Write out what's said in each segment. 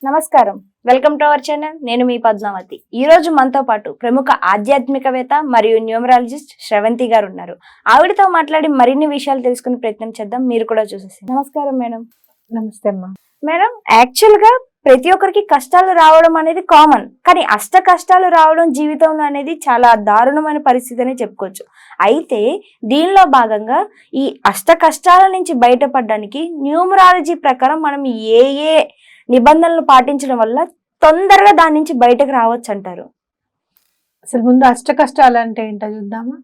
నమస్కారం, welcome to our channel. నేను మీ పద్మావతి. ఈ రోజు మనతో పాటు ప్రముఖ ఆధ్యాత్మికవేత్త మరియు న్యూమరాలజిస్ట్ శ్రవంతి గారు ఉన్నారు. ఆవిడతో మాట్లాడి మరిన్ని విషయాలు తెలుసుకునే ప్రయత్నం చేద్దాం. మీరు కూడా చూసేసి. నమస్కారం మేడం. నమస్తే అమ్మా. మేడం, యాక్చువల్ గా ప్రతి ఒక్కరికి కష్టాలు రావడం అనేది కామన్, కానీ అష్ట కష్టాలు రావడం జీవితంలో అనేది చాలా దారుణమైన పరిస్థితి అని చెప్పుకోవచ్చు. అయితే దీనిలో భాగంగా ఈ అష్ట కష్టాల నుంచి బయటపడడానికి న్యూమరాలజీ ప్రకారం మనం ఏ ఏ నిబంధనలు పాటించడం వల్ల తొందరగా దాని నుంచి బయటకు రావచ్చు అంటారు? అసలు ముందు అష్ట కష్టాలు అంటే ఏంటో చూద్దామా.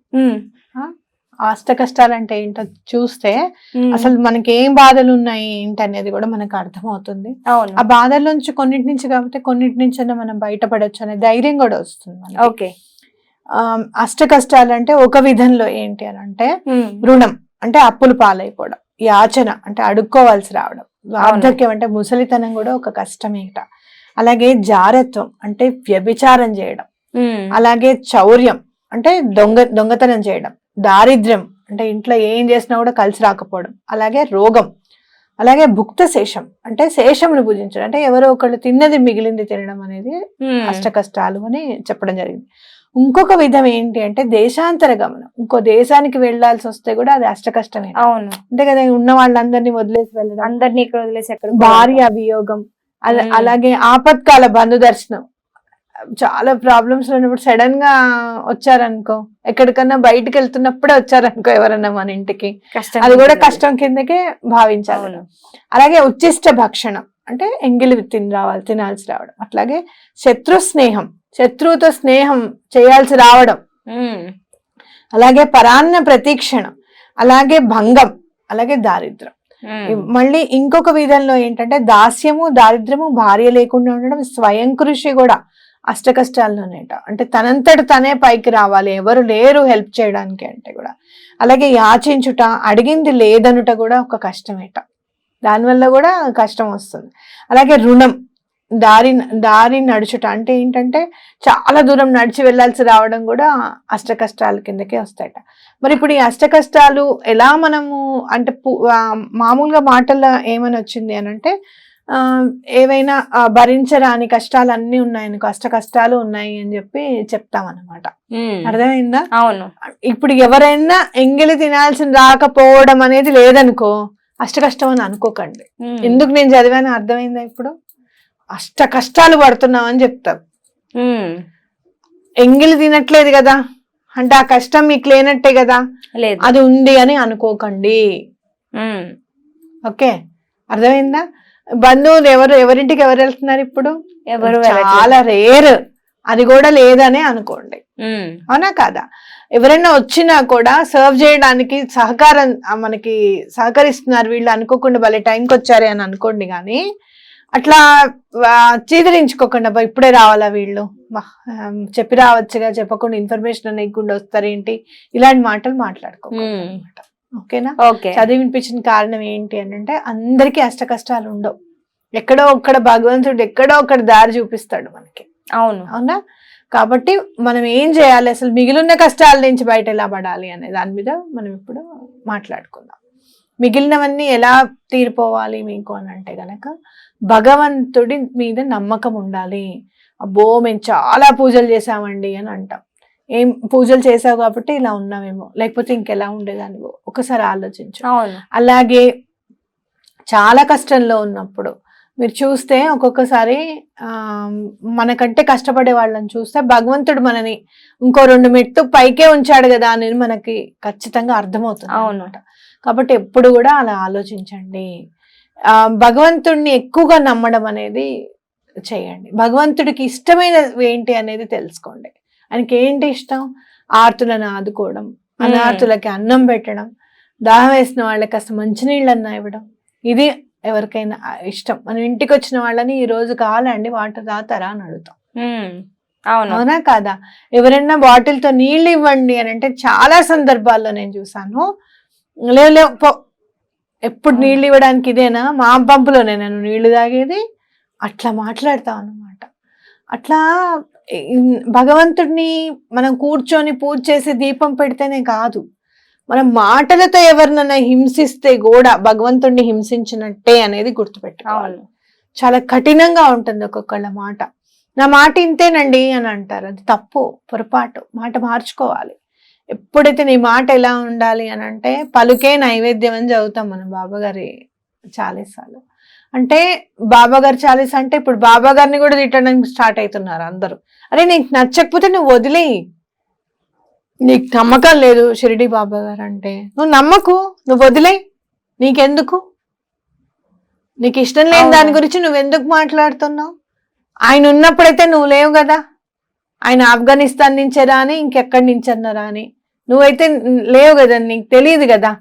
అష్ట కష్టాలు అంటే ఏంటో చూస్తే అసలు మనకి ఏం బాధలు ఉన్నాయి ఏంటి అనేది కూడా మనకు అర్థమవుతుంది. ఆ బాధల నుంచి కొన్నిటి నుంచి కాబట్టి కొన్నిటి నుంచి మనం బయటపడొచ్చు అనే ధైర్యం కూడా వస్తుంది. ఓకే. అష్ట కష్టాలు అంటే ఒక విధంలో ఏంటి అని అంటే రుణం అంటే అప్పులు పాలైపోవడం, యాచన అంటే అడుక్కోవాల్సి రావడం, వార్ధక్యం అంటే ముసలితనం కూడా ఒక కష్టమేట, అలాగే జారత్వం అంటే వ్యభిచారం చేయడం, అలాగే చౌర్యం అంటే దొంగతనం చేయడం, దారిద్ర్యం అంటే ఇంట్లో ఏం చేసినా కూడా కలిసి రాకపోవడం, అలాగే రోగం, అలాగే భుక్త శేషం అంటే శేషమును పూజించడం అంటే ఎవరో ఒకళ్ళు తిన్నది మిగిలింది తినడం అనేది అష్ట కష్టాలు అని చెప్పడం జరిగింది. ఇంకొక విధం ఏంటి అంటే దేశాంతర గమనం, ఇంకో దేశానికి వెళ్లాల్సి వస్తే కూడా అది అష్ట కష్టమే. అవును, అంతే కదా. ఉన్న వాళ్ళందరినీ వదిలేసి వెళ్ళడం, అందరినీ ఇక్కడ వదిలేసి ఎక్కడ, భార్య అభియోగం, అలాగే ఆపత్కాల బంధు దర్శనం. చాలా ప్రాబ్లమ్స్ ఉన్నప్పుడు సడన్ గా వచ్చారనుకో, ఎక్కడికన్నా బయటకు వెళ్తున్నప్పుడే వచ్చారనుకో ఎవరన్నా మన ఇంటికి, అది కూడా కష్టం కిందకే భావించాలి. అలాగే ఉచ్చిష్ట భక్షణం అంటే ఎంగిలి తినాల్సి రావడం, అట్లాగే శత్రు స్నేహం, శత్రువుతో స్నేహం చేయాల్సి రావడం, అలాగే పరాన్న ప్రతీక్షణం, అలాగే భంగం, అలాగే దారిద్రం. మళ్ళీ ఇంకొక విధంలో ఏంటంటే దాస్యము, దారిద్ర్యము, భార్య లేకుండా ఉండడం, స్వయం కృషి కూడా అష్ట కష్టాల్లోనేట. అంటే తనంతట తనే పైకి రావాలి, ఎవరు లేరు హెల్ప్ చేయడానికి అంటే కూడా. అలాగే యాచించుట, అడిగింది లేదనుట కూడా ఒక కష్టమేట, దానివల్ల కూడా కష్టం వస్తుంది. అలాగే రుణం, దారి నడుచుట అంటే ఏంటంటే చాలా దూరం నడిచి వెళ్లాల్సి రావడం కూడా అష్ట కష్టాల కిందకే వస్తాయట. మరి ఇప్పుడు ఈ అష్ట కష్టాలు ఎలా మనము అంటే మామూలుగా మాటల్లో ఏమని వచ్చింది అని అంటే ఏవైనా భరించరాని కష్టాలు అన్ని ఉన్నాయనుకో, అష్ట కష్టాలు ఉన్నాయి అని చెప్పి చెప్తామన్నమాట. అర్థమైందా? అవును. ఇప్పుడు ఎవరైనా ఎంగిలి తినాల్సిన రాకపోవడం అనేది లేదనుకో అష్ట కష్టం అని అనుకోకండి. ఎందుకు నేను చదివాను అర్థమైందా? ఇప్పుడు అష్ట కష్టాలు పడుతున్నాం అని చెప్తారు. ఎంగిలి తినట్లేదు కదా అంటే ఆ కష్టం మీకు లేనట్టే కదా, అది ఉంది అని అనుకోకండి. ఓకే, అర్థమైందా? బంధువులు ఎవరింటికి ఎవరు వెళ్తున్నారు ఇప్పుడు? చాలా రేర్, అది కూడా లేదనే అనుకోండి. అవునా కాదా? ఎవరైనా వచ్చినా కూడా సర్వ్ చేయడానికి మనకి సహకరిస్తున్నారు వీళ్ళు అనుకోకుండా భలే టైంకి వచ్చారే అని అనుకోండి. కానీ అట్లా చీదరించుకోకుండా ఇప్పుడే రావాలా వీళ్ళు, చెప్పి రావచ్చుగా, చెప్పకుండా ఇన్ఫర్మేషన్ అనేకుండా వస్తారేంటి, ఇలాంటి మాటలు మాట్లాడుకోమాట. ఓకేనా? చదివినిపించిన కారణం ఏంటి అని అంటే అందరికీ అష్ట కష్టాలు ఉండవు, ఎక్కడో ఒక్కడ భగవంతుడు ఎక్కడో ఒక్కడ దారి చూపిస్తాడు మనకి. అవునా? కాబట్టి మనం ఏం చేయాలి, అసలు మిగిలిన కష్టాల నుంచి బయట ఎలా పడాలి అనే దాని మీద మనం ఇప్పుడు మాట్లాడుకుందాం. మిగిలినవన్నీ ఎలా తీరిపోవాలి మీకు అని అంటే గనక భగవంతుడి మీద నమ్మకం ఉండాలి. అబ్బో మేము చాలా పూజలు చేసామండి అని అంటాం. ఏం పూజలు చేసావు కాబట్టి ఇలా ఉన్నామేమో, లేకపోతే ఇంకెలా ఉండేదానివో ఒకసారి ఆలోచించు. అలాగే చాలా కష్టంలో ఉన్నప్పుడు మీరు చూస్తే ఒక్కొక్కసారి మనకంటే కష్టపడే వాళ్ళని చూస్తే భగవంతుడు మనని ఇంకో 2 మెట్టు పైకే ఉంచాడు కదా అని మనకి ఖచ్చితంగా అర్థమవుతుంది అన్నమాట. కాబట్టి ఎప్పుడు కూడా అలా ఆలోచించండి. భగవంతుడిని ఎక్కువగా నమ్మడం అనేది చేయండి. భగవంతుడికి ఇష్టమైనవి ఏంటి అనేది తెలుసుకోండి. ఆయనకి ఏంటి ఇష్టం? ఆర్తులను ఆదుకోవడం, అనాథులకి అన్నం పెట్టడం, దాహం వేసిన వాళ్ళకి కాస్త మంచినీళ్ళన్నా ఇవ్వడం, ఇది ఎవరికైనా ఇష్టం. మనం ఇంటికి వచ్చిన వాళ్ళని ఈ రోజు కావాలండి వాటర్ తాతారా అని అడుగుతాం. అవునా కాదా? ఎవరైనా బాటిల్తో నీళ్ళు ఇవ్వండి అని అంటే చాలా సందర్భాల్లో నేను చూసాను, లేవు ఎప్పుడు నీళ్ళు ఇవ్వడానికి ఇదేనా, మా పంపులోనే నేను నీళ్లు తాగేది, అట్లా మాట్లాడతాం అన్నమాట. అట్లా భగవంతుడిని మనం కూర్చొని పూజ చేసి దీపం పెడితేనే కాదు, మనం మాటలతో ఎవరినైనా హింసిస్తే కూడా భగవంతుడిని హింసించినట్టే అనేది గుర్తుపెట్టుకోవాలి. చాలా కఠినంగా ఉంటుంది ఒక్కొక్కళ్ళ మాట. నా మాట ఇంతేనండి అని అంటారు, అది తప్పు, పొరపాటు. మాట మార్చుకోవాలి. ఎప్పుడైతే నీ మాట ఎలా ఉండాలి అని అంటే, పలుకే నైవేద్యం అని చదువుతాం మనం బాబాగారి చాలీసాలు. అంటే బాబాగారి చాలీస అంటే ఇప్పుడు బాబాగారిని కూడా తిట్టడానికి స్టార్ట్ అవుతున్నారు అందరూ. అరే నీకు నచ్చకపోతే నువ్వు వదిలేయి, నీకు నమ్మకం లేదు షిరిడి బాబా గారు అంటే నువ్వు నమ్మకు, నువ్వు వదిలే, నీకెందుకు, నీకు ఇష్టం లేని దాని గురించి నువ్వెందుకు మాట్లాడుతున్నావు? ఆయన ఉన్నప్పుడైతే నువ్వు లేవు కదా, ఆయన ఆఫ్ఘనిస్తాన్ నుంచే రాని ఇంకెక్కడి నుంచన్నా రాని, నువ్వైతే లేవు కదా, నీకు తెలియదు కదా,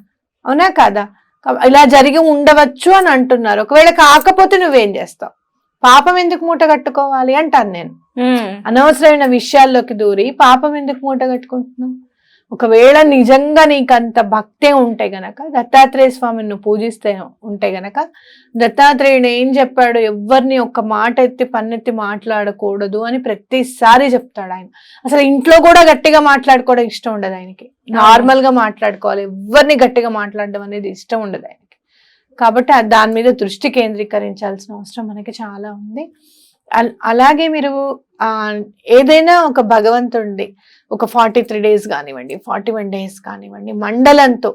అవునా కాదా? ఇలా జరిగి ఉండవచ్చు అని అంటున్నారు. ఒకవేళ కాకపోతే నువ్వేం చేస్తావు? పాపం ఎందుకు మూట కట్టుకోవాలి అంటాను నేను. అనవసరమైన విషయాల్లోకి దూరి పాపం ఎందుకు మూట కట్టుకుంటున్నావు? ఒకవేళ నిజంగా నీకు అంత భక్తే ఉంటే గనక, దత్తాత్రేయ స్వామిని నువ్వు పూజిస్తే ఉంటే గనక, దత్తాత్రేయుడు ఏం చెప్పాడు, ఎవరిని ఒక్క మాట ఎత్తి పన్నెత్తి మాట్లాడకూడదు అని ప్రతిసారి చెప్తాడు ఆయన. అసలు ఇంట్లో కూడా గట్టిగా మాట్లాడుకోవడం ఇష్టం ఉండదు ఆయనకి, నార్మల్ గా మాట్లాడుకోవాలి, ఎవరిని గట్టిగా మాట్లాడడం అనేది ఇష్టం ఉండదు ఆయనకి. కాబట్టి దాని మీద దృష్టి కేంద్రీకరించాల్సిన అవసరం మనకి చాలా ఉంది. అలాగే మీరు ఏదైనా ఒక భగవంతుడి ఒక 43 days కానివ్వండి, 41 days కానివ్వండి, మండలంతో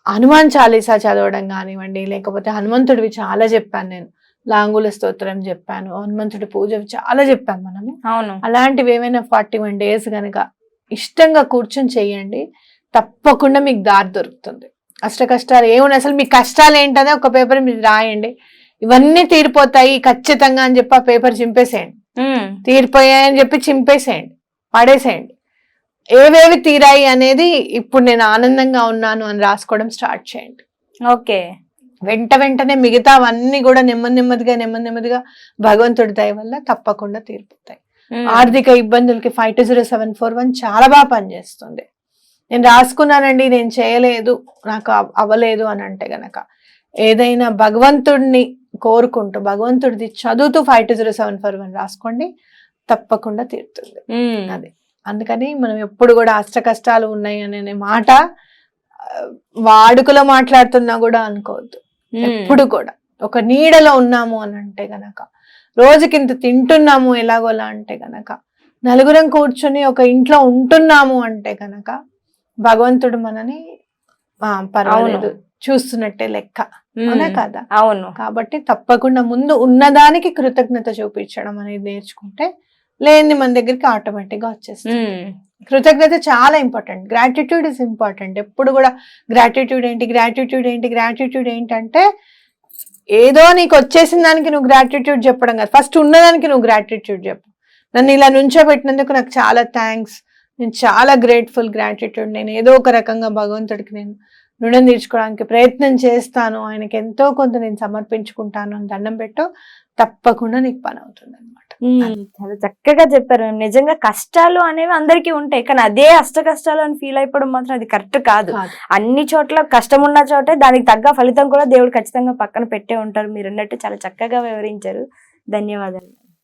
హనుమాన్ చాలీసా చదవడం కానివ్వండి, లేకపోతే హనుమంతుడివి చాలా చెప్పాను నేను, లాంగుల స్తోత్రం చెప్పాను, హనుమంతుడి పూజ చాలా చెప్పాను మనము. అవును, అలాంటివి ఏమైనా 41 days కనుక ఇష్టంగా కూర్చొని చెయ్యండి, తప్పకుండా మీకు దారి దొరుకుతుంది. అష్ట కష్టాలు ఏమున్నాయి, అసలు మీ కష్టాలు ఏంటనే ఒక పేపర్ మీరు రాయండి, ఇవన్నీ తీరిపోతాయి ఖచ్చితంగా అని చెప్పి ఆ పేపర్ చింపేసేయండి. తీరిపోయాయని చెప్పి చింపేసేయండి, పడేసేయండి. ఏవేవి తీరాయి అనేది ఇప్పుడు నేను ఆనందంగా ఉన్నాను అని రాసుకోవడం స్టార్ట్ చేయండి. ఓకే, వెంటనే మిగతావన్నీ కూడా నెమ్మదిగా భగవంతుడి దయ వల్ల తప్పకుండా తీరిపోతాయి. ఆర్థిక ఇబ్బందులకి 520741 చాలా బాగా పనిచేస్తుంది. నేను రాసుకున్నానండి, నేను చేయలేదు, నాకు అవ్వలేదు అని అంటే గనక, ఏదైనా భగవంతుడిని కోరుకుంటూ భగవంతుడిది చదువుతూ 520741 రాసుకోండి, తప్పకుండా తీరుతుంది. అది అందుకని మనం ఎప్పుడు కూడా అష్ట కష్టాలు ఉన్నాయి అనే మాట వాడుకలో మాట్లాడుతున్నా కూడా అనుకోవద్దు. ఎప్పుడు కూడా ఒక నీడలో ఉన్నాము అని అంటే గనక, రోజుకింత తింటున్నాము ఎలాగోలా అంటే గనక, నలుగురం కూర్చొని ఒక ఇంట్లో ఉంటున్నాము అంటే గనక, భగవంతుడు మనని పర్వాలేదు చూస్తున్నట్టే లెక్క, అవునా కదా? అవును. కాబట్టి తప్పకుండా ముందు ఉన్నదానికి కృతజ్ఞత చూపించడం అనేది నేర్చుకుంటే లేని మన దగ్గరికి ఆటోమేటిక్ గా వచ్చేస్తుంది. కృతజ్ఞత చాలా ఇంపార్టెంట్. Gratitude is important. ఎప్పుడు కూడా గ్రాటిట్యూడ్ ఏంటంటే ఏదో నీకు వచ్చేసిన దానికి నువ్వు గ్రాటిట్యూడ్ చెప్పడం కాదు, ఫస్ట్ ఉన్నదానికి నువ్వు గ్రాటిట్యూడ్ చెప్పు. నన్ను ఇలా నుంచోబెట్టినందుకు నాకు చాలా థ్యాంక్స్, నేను చాలా గ్రాటిట్యూడ్, నేను ఏదో ఒక రకంగా భగవంతుడికి నేను రుణం తీర్చుకోవడానికి ప్రయత్నం చేస్తాను, ఆయనకి ఎంతో కొంత నేను సమర్పించుకుంటాను అని దండం పెట్టు, తప్పకుండా నీకు పని అవుతుంది అనమాట. చాలా చక్కగా చెప్పారు. నిజంగా కష్టాలు అనేవి అందరికీ ఉంటాయి, కానీ అదే అష్ట కష్టాలు అని ఫీల్ అయిపోవడం మాత్రం అది కరెక్ట్ కాదు. అన్ని చోట్ల కష్టం ఉన్న చోటే దానికి తగ్గ ఫలితం కూడా దేవుడు ఖచ్చితంగా పక్కన పెట్టే ఉంటారు. మీరు అన్నట్టు చాలా చక్కగా వివరించారు. ధన్యవాదాలు.